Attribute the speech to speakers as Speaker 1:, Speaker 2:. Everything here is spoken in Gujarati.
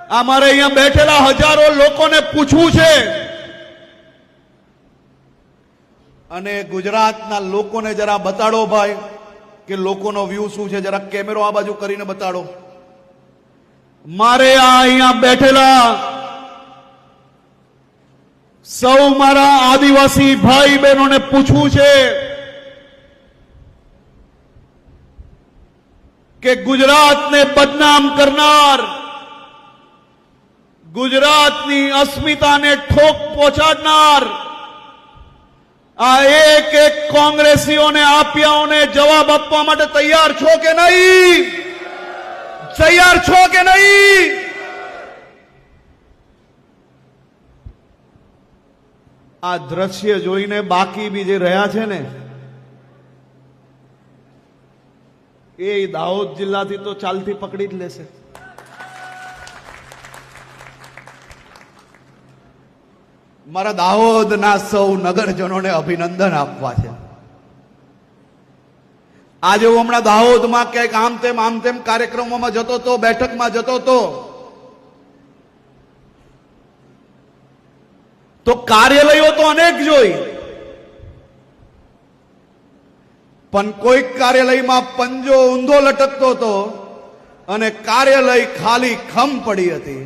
Speaker 1: અમારે અહીંયા બેઠેલા હજારો લોકોને પૂછવું છે અને ગુજરાતના લોકોને જરા બતાડો ભાઈ કે લોકોનો વ્યૂ શું છે. જરા કેમેરો આ બાજુ કરીને બતાડો. મારે આ અહીંયા બેઠેલા સૌ મારા આદિવાસી ભાઈ બહેનોને પૂછવું છે કે ગુજરાતને બદનામ કરનાર, ગુજરાતની અસ્મિતાને ઠોક પહોંચાડનાર આ એક એક કોંગ્રેસીઓને આપ્યાઓને જવાબ આપવા માટે તૈયાર છો કે નહીં? તૈયાર છો કે નહીં? આ દ્રશ્ય જોઈને બાકી બી જે રહ્યા છે ને એ દાહોદ જિલ્લાથી તો ચાલતી પકડી જ લેશે. મારા દાહોદના સૌ નગરજનોને અભિનંદન આપવા છે. આજે હું હમણાં દાહોદમાં ક્યાંક આમ તેમ કાર્યક્રમોમાં જતો હતો, બેઠકમાં જતો હતો, તો કાર્યાલયો તો અનેક જોઈ, પણ કોઈક કાર્યાલયમાં પંજો ઊંધો લટકતો હતો અને કાર્યાલય ખાલી ખમ પડી હતી.